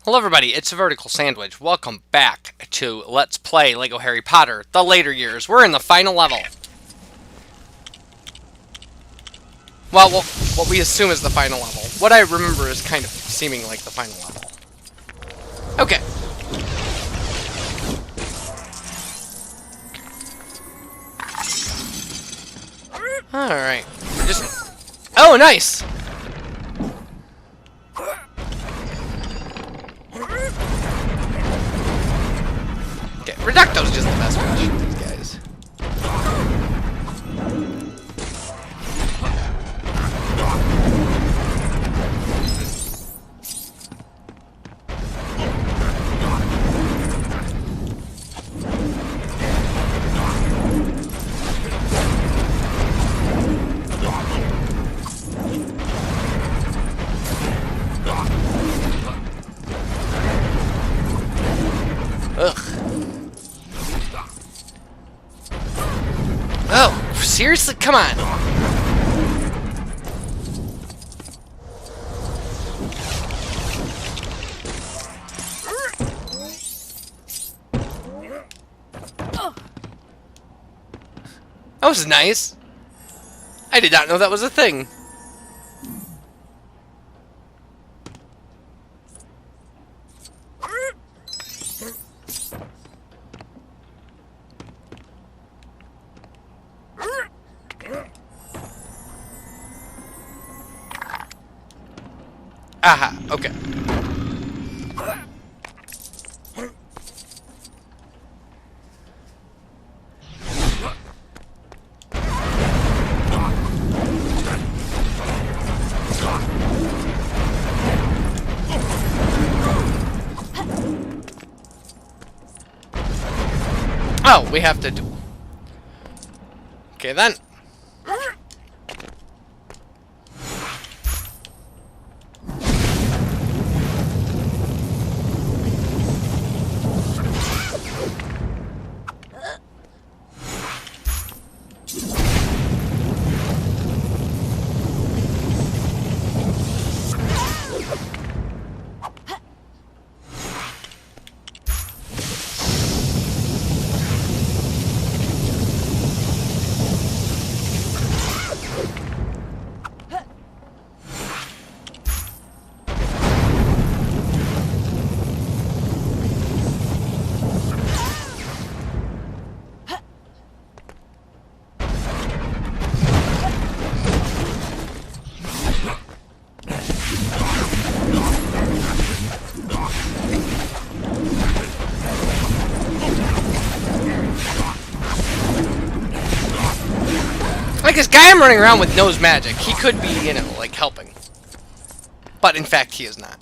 Hello everybody, it's a Vertical Sandwich. Welcome back to Let's Play LEGO Harry Potter, the later years. We're in the final level. Well, what we assume is the final level. What I remember is kind of seeming like the final level. Okay. Alright. Oh, nice! Okay, Reducto's just the best way to shoot these guys. Ugh. Oh, seriously? Come on. That was nice. I did not know that was a thing. Aha, okay. Oh, we have to do... Okay, then. Like, this guy I'm running around with knows magic. He could be, you know, like, helping. But, in fact, he is not.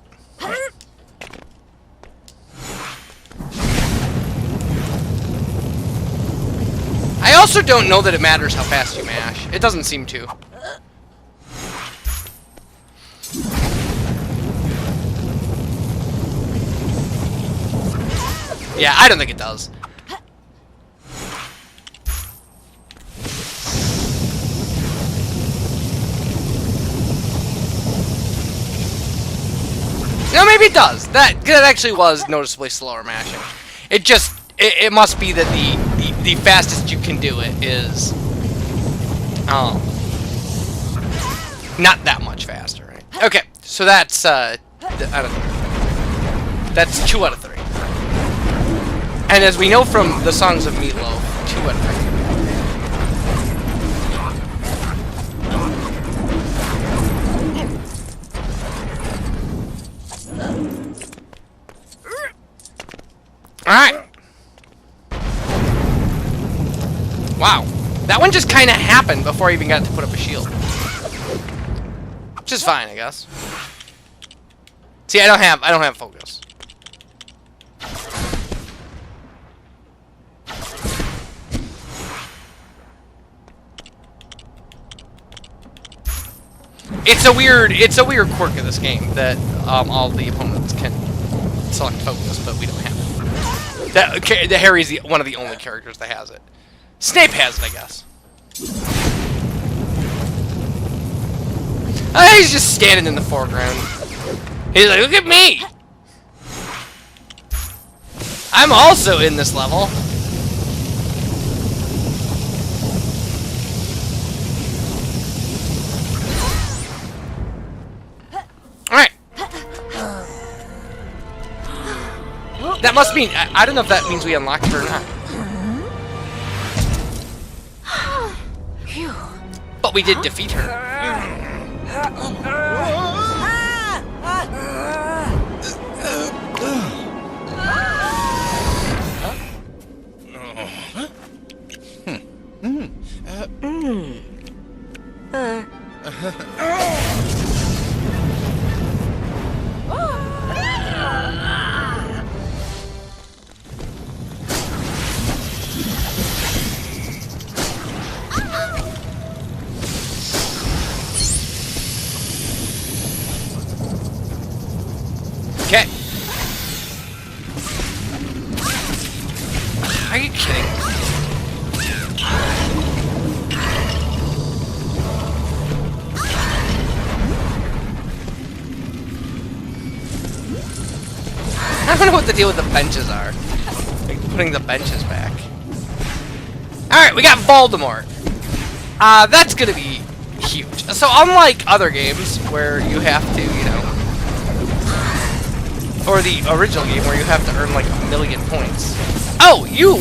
I also don't know that it matters how fast you mash. It doesn't seem to. Yeah, I don't think it does. No, maybe it does. That actually was noticeably slower mashing. It just it must be that the fastest you can do it is not that much faster, right? Okay, so that's I don't know. That's 2 out of 3. And as we know from the Songs of Meatloaf, 2 out of 3. Alright. Wow. That one just kind of happened before I even got to put up a shield. Which is fine, I guess. See, I don't have focus. It's a weird quirk of this game that all the opponents can select focus, but we don't have it. The Harry's one of the only characters that has it. Snape has it, I guess. He's just standing in the foreground. He's like, look at me! I'm also in this level. Alright. That must mean... I don't know if that means we unlocked her or not. But we did defeat her. Okay. Are you kidding? I don't know what the deal with the benches are. Like putting the benches back. Alright, we got Voldemort. That's gonna be huge. So unlike other games where you have to, you know, or the original game where you have to earn like 1,000,000 points. Oh, you!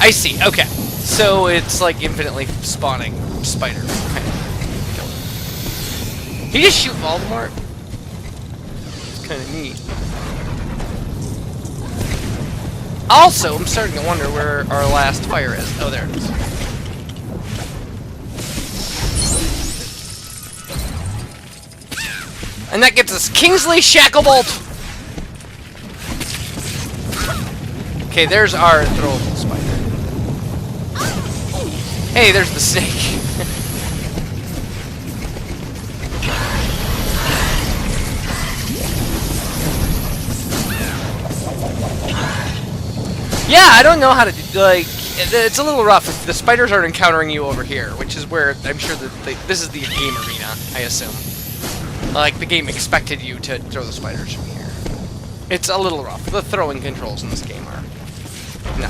I see, okay. So it's like infinitely spawning spider. Okay. Can you just shoot Voldemort? It's kind of neat. Also, I'm starting to wonder where our last fire is. Oh, there it is. And that gets us Kingsley Shacklebolt! Okay, there's our throwable spider. Hey, there's the snake. Yeah, I don't know how to do, like, it's a little rough. The spiders aren't encountering you over here, which is where I'm sure that this is the game arena, I assume. Like, the game expected you to throw the spiders from here. It's a little rough. The throwing controls in this game are... no.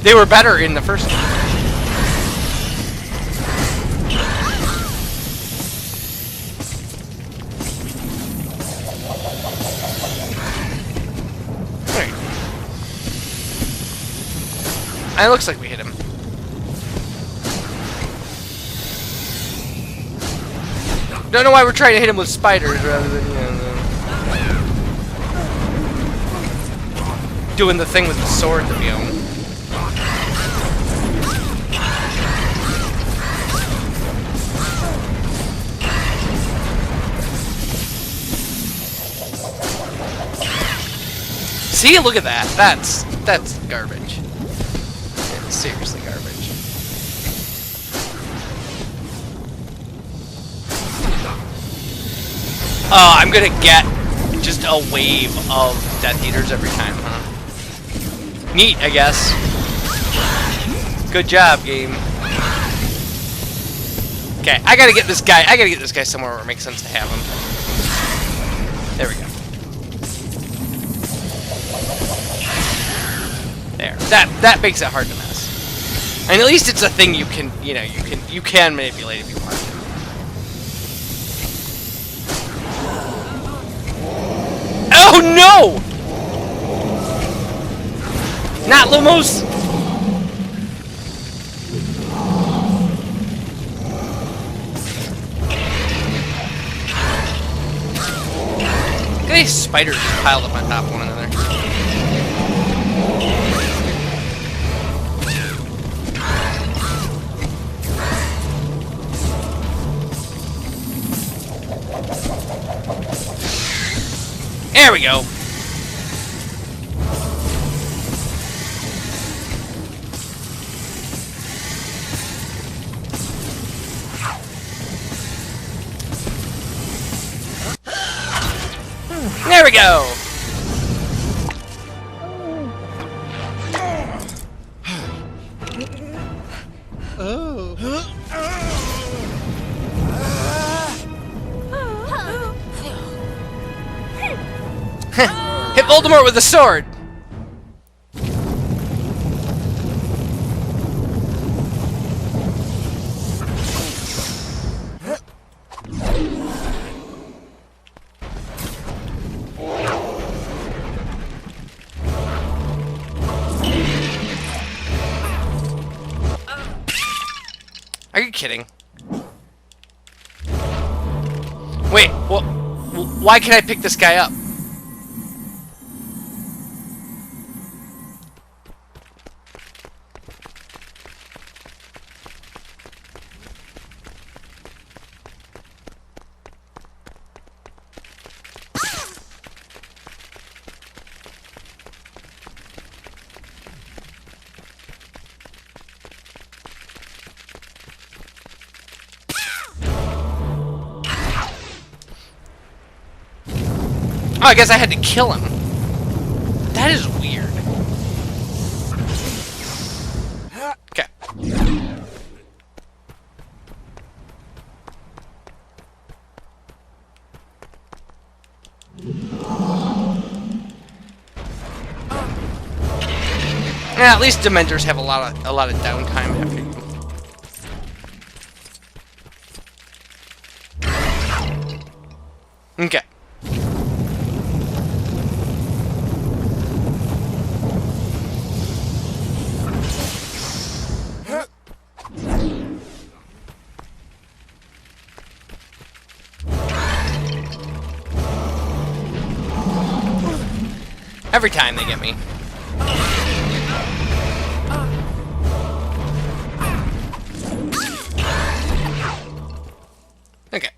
They were better in the first game. Alright. It looks like we hit him. Don't know why we're trying to hit him with spiders rather than, you know, doing the thing with the sword that we own. See, look at that. That's garbage. It's seriously garbage. Oh, I'm gonna get just a wave of Death Eaters every time, huh? Neat, I guess. Good job, game. Okay, I gotta get this guy somewhere where it makes sense to have him. There we go. There. That makes it hard to miss. And at least it's a thing you can, you know, you can manipulate if you want to. Oh no! Not Lumos! Look at these spiders piled up on top of one another. There we go. There we go. Hit Voldemort with a sword! Are you kidding? Wait, well, why can I pick this guy up? Oh, I guess I had to kill him. That is weird. Okay. Yeah, at least Dementors have a lot of downtime after you. Okay. Every time they get me. Okay.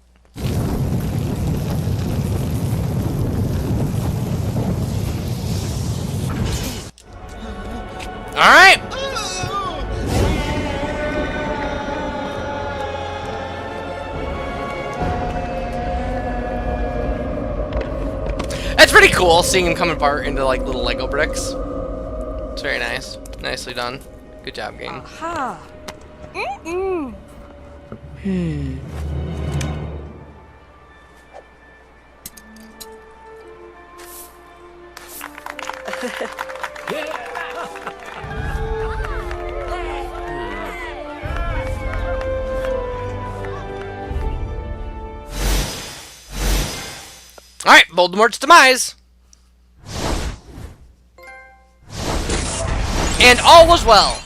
Alright! That's pretty cool, seeing him come apart into like little Lego bricks. It's very nice. Nicely done. Good job, game. Aha. Alright, Voldemort's demise. And all was well.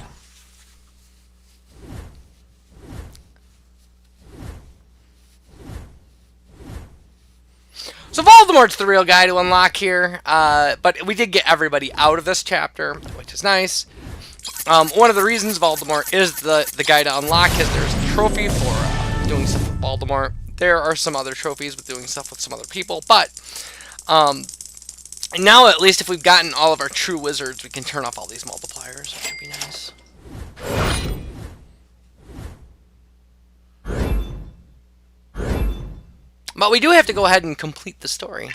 So Voldemort's the real guy to unlock here, but we did get everybody out of this chapter, which is nice. One of the reasons Voldemort is the guy to unlock is there's a trophy for doing stuff with Voldemort. There are some other trophies with doing stuff with some other people, but now at least if we've gotten all of our true wizards, we can turn off all these multipliers, which would be nice. But we do have to go ahead and complete the story.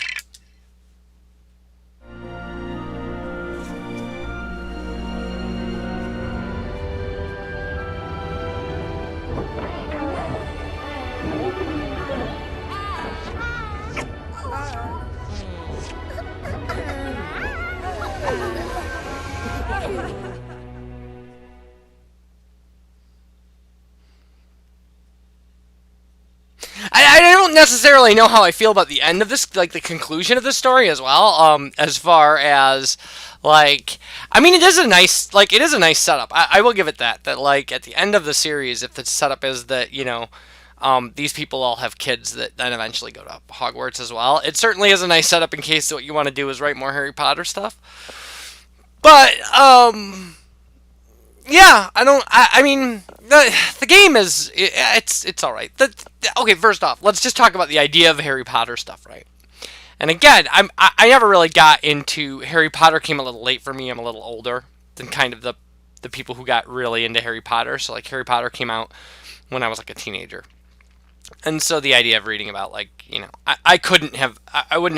I don't necessarily know how I feel about the end of this, like the conclusion of the story as well. As far as like, I mean, it is a nice setup. I will give it that. That like at the end of the series, if the setup is that these people all have kids that then eventually go to Hogwarts as well, it certainly is a nice setup in case what you want to do is write more Harry Potter stuff. But yeah, I mean, the game is, it's all right. Okay, first off, let's just talk about the idea of Harry Potter stuff, right? And again, I never really got into Harry Potter. Came a little late for me. I'm a little older than kind of the people who got really into Harry Potter. So like Harry Potter came out when I was like a teenager, and so the idea of reading about like I wouldn't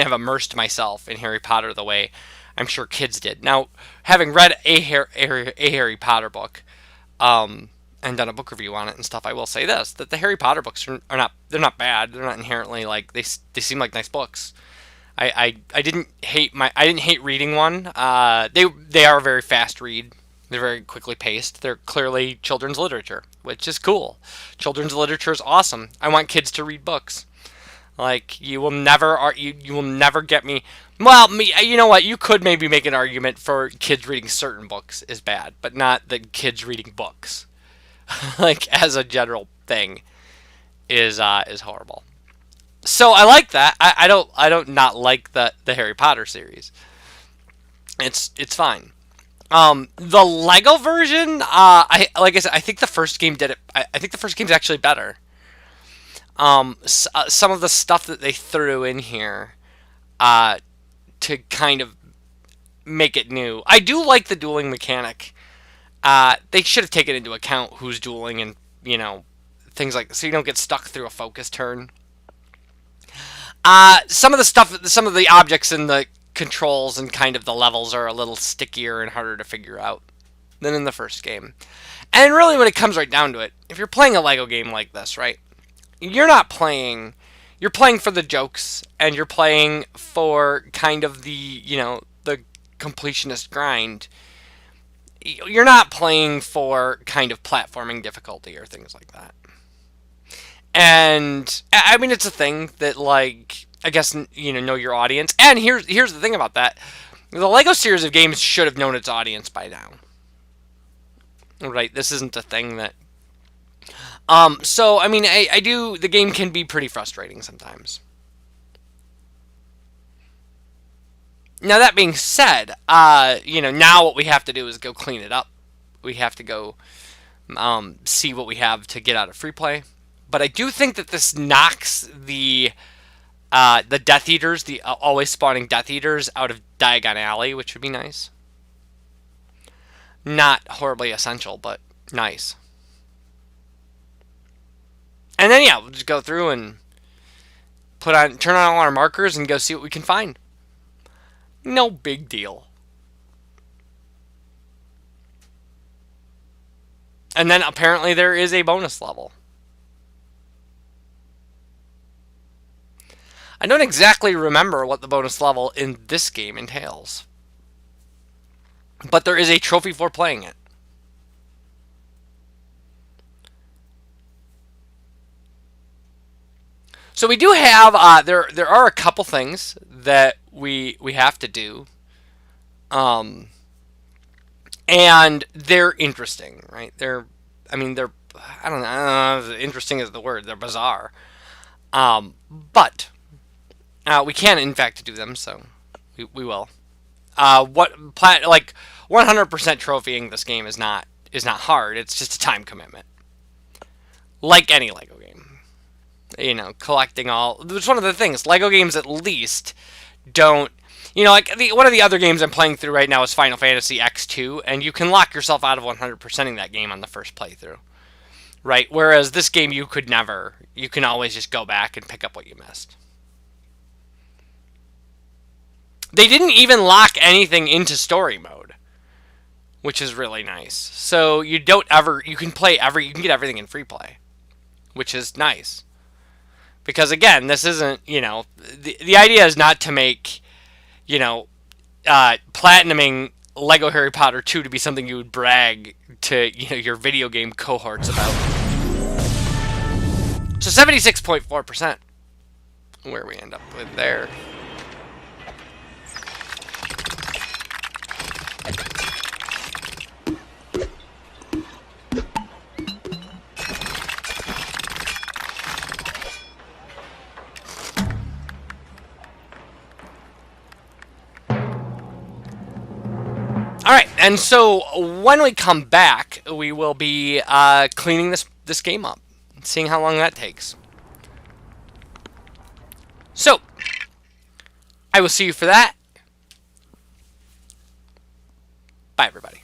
have immersed myself in Harry Potter the way I'm sure kids did. Now, having read a Harry Potter book, and done a book review on it and stuff, I will say this: that the Harry Potter books they're not bad. They're not inherently like they seem like nice books. I didn't hate reading one. They are a very fast read. They're very quickly paced. They're clearly children's literature, which is cool. Children's literature is awesome. I want kids to read books. Like you will never get me. Well, me, you know what? You could maybe make an argument for kids reading certain books is bad, but not that kids reading books, like as a general thing, is horrible. So I like that. I don't not like the Harry Potter series. It's fine. The Lego version, like I said, I think the first game did it. I think the first game's actually better. Some of the stuff that they threw in here, to kind of make it new. I do like the dueling mechanic. They should have taken into account who's dueling and things like so you don't get stuck through a focus turn. Some of the stuff, some of the objects in the controls and kind of the levels are a little stickier and harder to figure out than in the first game. And really, when it comes right down to it, if you're playing a Lego game like this, right, you're not playing. You're playing for the jokes, and you're playing for kind of the completionist grind. You're not playing for kind of platforming difficulty or things like that. And I mean, it's a thing that, like, I guess, know your audience. And here's the thing about that: the Lego series of games should have known its audience by now, right? This isn't a thing that. So I mean, I do. The game can be pretty frustrating sometimes. Now that being said, now what we have to do is go clean it up. We have to go see what we have to get out of free play. But I do think that this knocks the Death Eaters, the always spawning Death Eaters, out of Diagon Alley, which would be nice. Not horribly essential, but nice. And then yeah, we'll just go through and turn on all our markers and go see what we can find. No big deal. And then apparently there is a bonus level. I don't exactly remember what the bonus level in this game entails. But there is a trophy for playing it. So we do have there are a couple things that we have to do, and they're interesting, right? They're I don't know, interesting is the word. They're bizarre, but we can in fact do them, so we will. Like 100% trophying this game is not hard. It's just a time commitment, like any Lego game. Collecting all. It's one of the things. Lego games at least don't. Like one of the other games I'm playing through right now is Final Fantasy X2, and you can lock yourself out of 100%ing that game on the first playthrough, right? Whereas this game you could never. You can always just go back and pick up what you missed. They didn't even lock anything into story mode, which is really nice. So you can get everything in free play, which is nice. Because again, this isn't, the idea is not to make, platinuming Lego Harry Potter 2 to be something you would brag to, your video game cohorts about. So 76.4%, where we end up with there. Alright, and so when we come back, we will be cleaning this game up, seeing how long that takes. So, I will see you for that. Bye, everybody.